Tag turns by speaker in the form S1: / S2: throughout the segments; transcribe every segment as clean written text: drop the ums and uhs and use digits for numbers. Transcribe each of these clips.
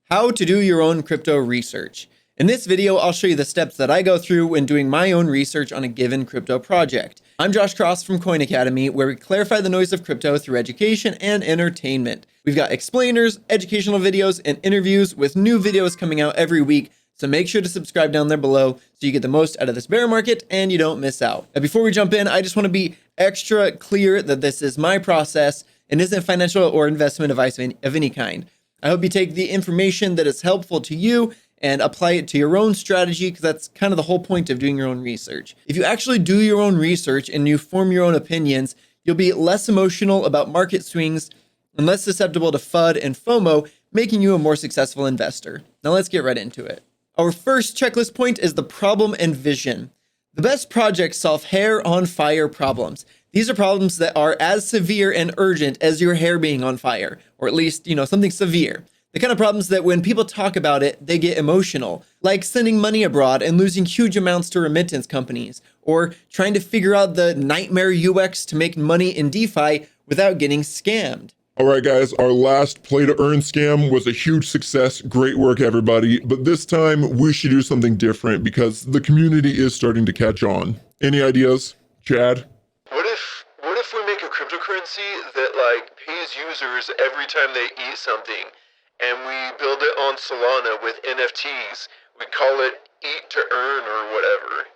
S1: How to do your own crypto research. In this video, I'll show you the steps that I go through when doing my own research on a given crypto project. I'm Josh Cross from Coin Academy, where we clarify the noise of crypto through education and entertainment. We've got explainers, educational videos, and interviews with new videos coming out every week. So make sure to subscribe down there below so you get the most out of this bear market and you don't miss out. Now, before we jump in, I just want to be extra clear that this is my process and isn't financial or investment advice of any kind. I hope you take the information that is helpful to you and apply it to your own strategy, because that's kind of the whole point of doing your own research. If you actually do your own research and you form your own opinions, you'll be less emotional about market swings and less susceptible to FUD and FOMO, making you a more successful investor. Now let's get right into it. Our first checklist point is the problem and vision. The best projects solve hair on fire problems. These are problems that are as severe and urgent as your hair being on fire, or at least, something severe. The kind of problems that when people talk about it, they get emotional, like sending money abroad and losing huge amounts to remittance companies, or trying to figure out the nightmare UX to make money in DeFi without getting scammed.
S2: All right, guys, our last play to earn scam was a huge success. Great work, everybody. But this time we should do something different because the community is starting to catch on. Any ideas, Chad?
S3: What if we make a cryptocurrency that pays users every time they eat something, and we build it on Solana with NFTs? We call it Eat to Earn or whatever.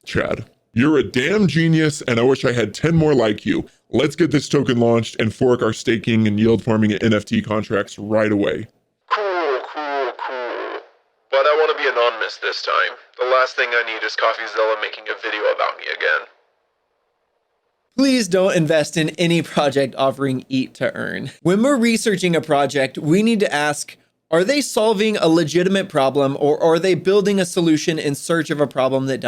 S2: Chad, you're a damn genius, and I wish I had 10 more like you. Let's get this token launched and fork our staking and yield farming NFT contracts right away.
S3: Cool. But I want to be anonymous this time. The last thing I need is CoffeeZilla making a video about me again.
S1: Please don't invest in any project offering Eat to Earn. When we're researching a project, we need to ask, are they solving a legitimate problem, or are they building a solution in search of a problem that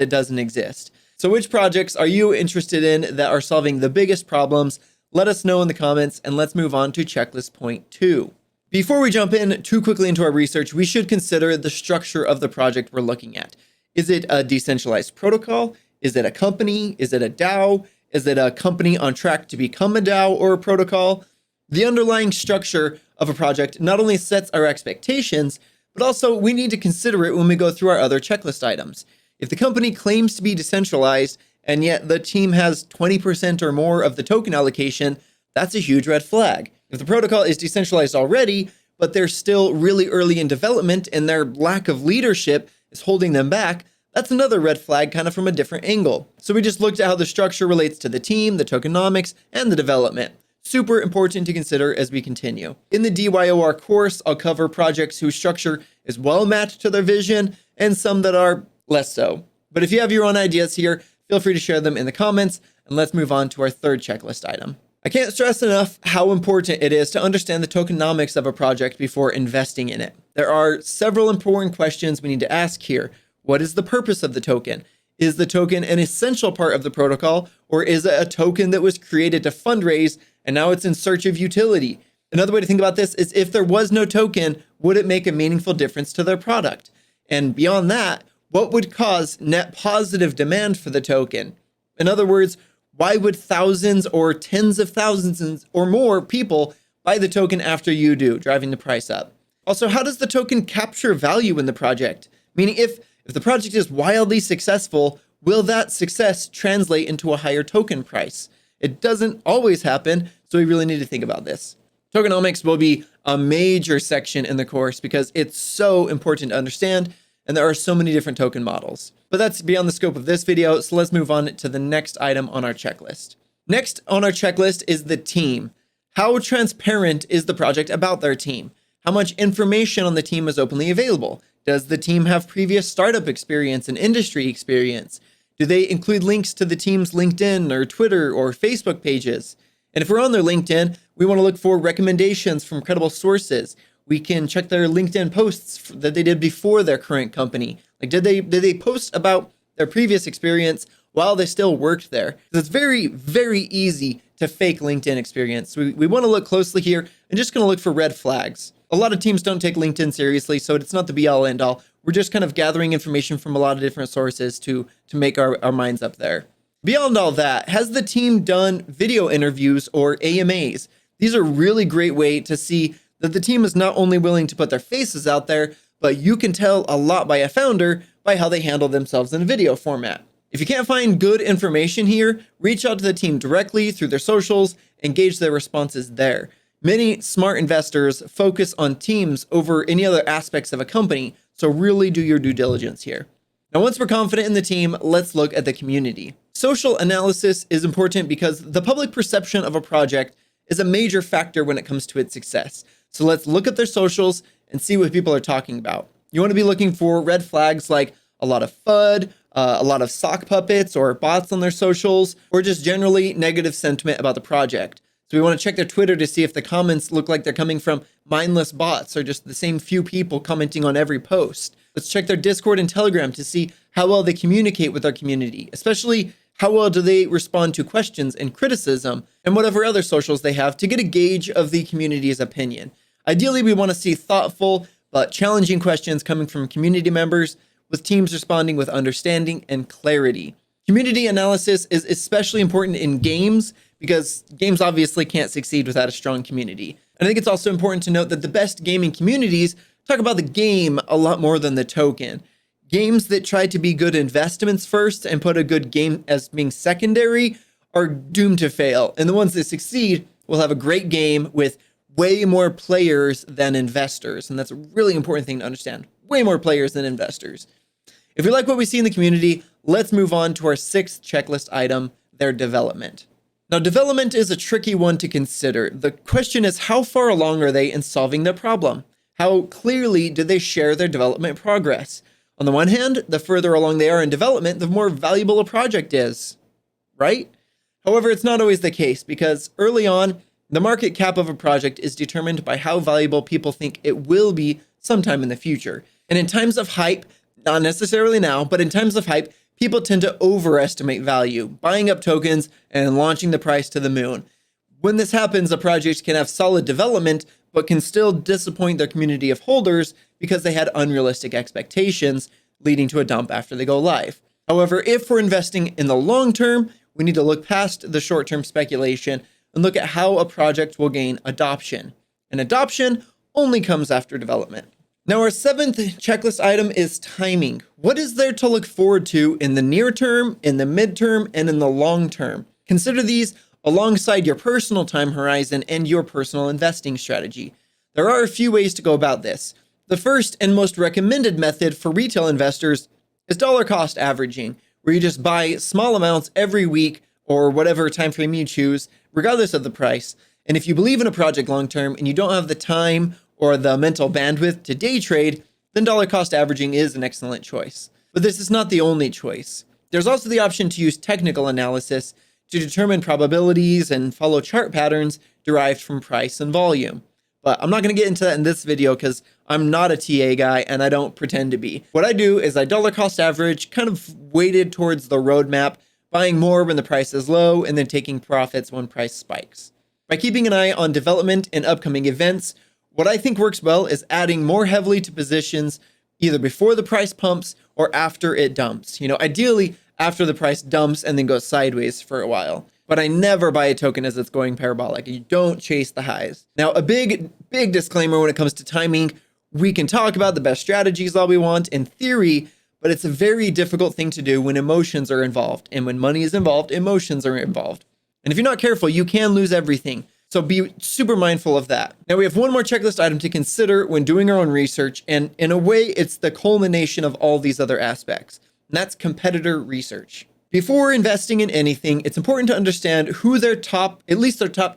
S1: doesn't exist? So which projects are you interested in that are solving the biggest problems? Let us know in the comments, and let's move on to checklist point 2. Before we jump in too quickly into our research, we should consider the structure of the project we're looking at. Is it a decentralized protocol? Is it a company? Is it a DAO? Is it a company on track to become a DAO or a protocol? The underlying structure of a project not only sets our expectations, but also we need to consider it when we go through our other checklist items. If the company claims to be decentralized, and yet the team has 20% or more of the token allocation, that's a huge red flag. If the protocol is decentralized already, but they're still really early in development and their lack of leadership is holding them back, that's another red flag kind of from a different angle. So we just looked at how the structure relates to the team, the tokenomics, and the development. Super important to consider as we continue. In the DYOR course, I'll cover projects whose structure is well matched to their vision and some that are less so. But if you have your own ideas here, feel free to share them in the comments, and let's move on to our third checklist item. I can't stress enough how important it is to understand the tokenomics of a project before investing in it. There are several important questions we need to ask here. What is the purpose of the token? Is the token an essential part of the protocol, or is it a token that was created to fundraise and now it's in search of utility? Another way to think about this is, if there was no token, would it make a meaningful difference to their product? And beyond that, what would cause net positive demand for the token? In other words, why would thousands or tens of thousands or more people buy the token after you do, driving the price up? Also, how does the token capture value in the project? Meaning, if the project is wildly successful, will that success translate into a higher token price? It doesn't always happen, so we really need to think about this. Tokenomics will be a major section in the course because it's so important to understand, and there are so many different token models. But that's beyond the scope of this video, so let's move on to the next item on our checklist. Next on our checklist is the team. How transparent is the project about their team? How much information on the team is openly available? Does the team have previous startup experience and industry experience? Do they include links to the team's LinkedIn or Twitter or Facebook pages? And if we're on their LinkedIn, we want to look for recommendations from credible sources. We can check their LinkedIn posts that they did before their current company. Did they post about their previous experience while they still worked there? Because it's very, very easy to fake LinkedIn experience. So we want to look closely here and just going to look for red flags. A lot of teams don't take LinkedIn seriously, so it's not the be all end all. We're just kind of gathering information from a lot of different sources to make our minds up there. Beyond all that, has the team done video interviews or AMAs? These are a really great way to see that the team is not only willing to put their faces out there, but you can tell a lot by a founder by how they handle themselves in a video format. If you can't find good information here, reach out to the team directly through their socials and gauge their responses there. Many smart investors focus on teams over any other aspects of a company, so really do your due diligence here. Now, once we're confident in the team, let's look at the community. Social analysis is important because the public perception of a project is a major factor when it comes to its success. So let's look at their socials and see what people are talking about. You want to be looking for red flags like a lot of FUD, a lot of sock puppets or bots on their socials, or just generally negative sentiment about the project. So we want to check their Twitter to see if the comments look like they're coming from mindless bots or just the same few people commenting on every post. Let's check their Discord and Telegram to see how well they communicate with our community, especially how well do they respond to questions and criticism and whatever other socials they have to get a gauge of the community's opinion. Ideally, we want to see thoughtful but challenging questions coming from community members, with teams responding with understanding and clarity. Community analysis is especially important in games because games obviously can't succeed without a strong community. And I think it's also important to note that the best gaming communities talk about the game a lot more than the token. Games that try to be good investments first and put a good game as being secondary are doomed to fail. And the ones that succeed will have a great game with way more players than investors. And that's a really important thing to understand. Way more players than investors. If you like what we see in the community, let's move on to our sixth checklist item, their development. Now, development is a tricky one to consider. The question is, how far along are they in solving their problem? How clearly do they share their development progress? On the one hand, the further along they are in development, the more valuable a project is, right? However, it's not always the case because early on, the market cap of a project is determined by how valuable people think it will be sometime in the future. And in times of hype, not necessarily now, but in times of hype, people tend to overestimate value, buying up tokens and launching the price to the moon. When this happens, a project can have solid development, but can still disappoint their community of holders because they had unrealistic expectations, leading to a dump after they go live. However, if we're investing in the long term, we need to look past the short-term speculation and look at how a project will gain adoption. And adoption only comes after development. Now, our seventh checklist item is timing. What is there to look forward to in the near term, in the midterm, and in the long term? Consider these alongside your personal time horizon and your personal investing strategy. There are a few ways to go about this. The first and most recommended method for retail investors is dollar cost averaging, where you just buy small amounts every week or whatever time frame you choose, regardless of the price. And if you believe in a project long term and you don't have the time or the mental bandwidth to day trade, then dollar cost averaging is an excellent choice. But this is not the only choice. There's also the option to use technical analysis to determine probabilities and follow chart patterns derived from price and volume. But I'm not going to get into that in this video because I'm not a TA guy and I don't pretend to be. What I do is I dollar cost average, kind of weighted towards the roadmap, buying more when the price is low and then taking profits when price spikes. By keeping an eye on development and upcoming events, what I think works well is adding more heavily to positions either before the price pumps or after it dumps. Ideally after the price dumps and then goes sideways for a while. But I never buy a token as it's going parabolic. You don't chase the highs. Now, a big disclaimer when it comes to timing, we can talk about the best strategies all we want in theory, but it's a very difficult thing to do when emotions are involved. And when money is involved, emotions are involved. And if you're not careful, you can lose everything. So be super mindful of that. Now we have one more checklist item to consider when doing our own research. And in a way, it's the culmination of all these other aspects. And that's competitor research. Before investing in anything, it's important to understand who their top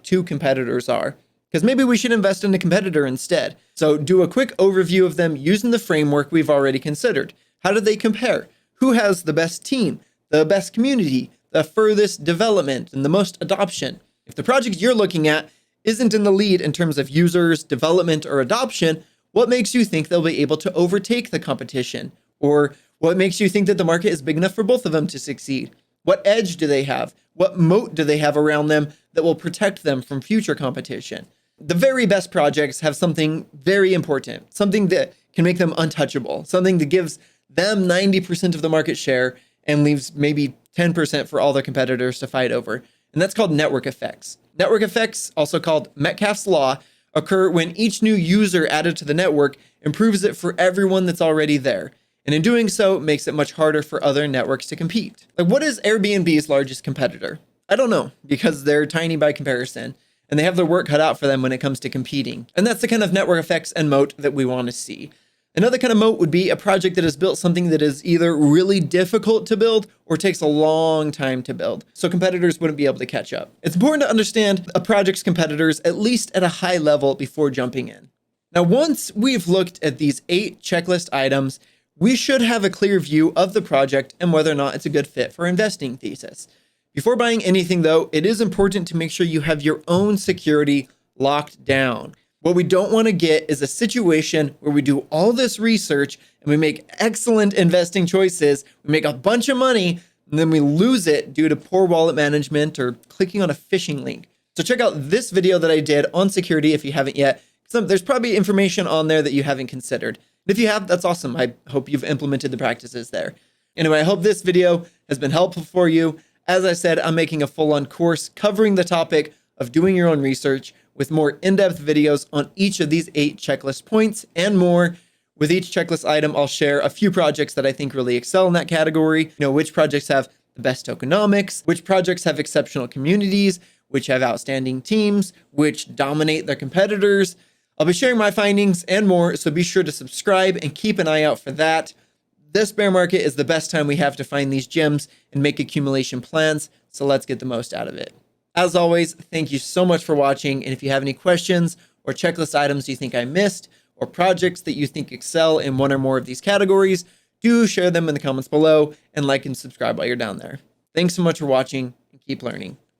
S1: two competitors are. Because maybe we should invest in a competitor instead. So do a quick overview of them using the framework we've already considered. How do they compare? Who has the best team, the best community, the furthest development, and the most adoption? If the project you're looking at isn't in the lead in terms of users, development, or adoption, what makes you think they'll be able to overtake the competition? Or what makes you think that the market is big enough for both of them to succeed? What edge do they have? What moat do they have around them that will protect them from future competition? The very best projects have something very important, something that can make them untouchable, something that gives them 90% of the market share and leaves maybe 10% for all their competitors to fight over. And that's called network effects. Network effects, also called Metcalfe's law, occur when each new user added to the network improves it for everyone that's already there. And in doing so, it makes it much harder for other networks to compete. Like, what is Airbnb's largest competitor? I don't know, because they're tiny by comparison, and they have their work cut out for them when it comes to competing. And that's the kind of network effects and moat that we want to see. Another kind of moat would be a project that has built something that is either really difficult to build or takes a long time to build, so competitors wouldn't be able to catch up. It's important to understand a project's competitors at least at a high level before jumping in. Now, once we've looked at these 8 checklist items, we should have a clear view of the project and whether or not it's a good fit for investing thesis. Before buying anything though, it is important to make sure you have your own security locked down. What we don't want to get is a situation where we do all this research and we make excellent investing choices, we make a bunch of money, and then we lose it due to poor wallet management or clicking on a phishing link. So check out this video that I did on security if you haven't yet. There's probably information on there that you haven't considered. And if you have, that's awesome. I hope you've implemented the practices there. Anyway, I hope this video has been helpful for you. As I said, I'm making a full-on course covering the topic of doing your own research with more in-depth videos on each of these 8 checklist points and more. With each checklist item, I'll share a few projects that I think really excel in that category. Which projects have the best tokenomics, which projects have exceptional communities, which have outstanding teams, which dominate their competitors. I'll be sharing my findings and more, so be sure to subscribe and keep an eye out for that. This bear market is the best time we have to find these gems and make accumulation plans, so let's get the most out of it. As always, thank you so much for watching, and if you have any questions or checklist items you think I missed, or projects that you think excel in one or more of these categories, do share them in the comments below, and like and subscribe while you're down there. Thanks so much for watching, and keep learning.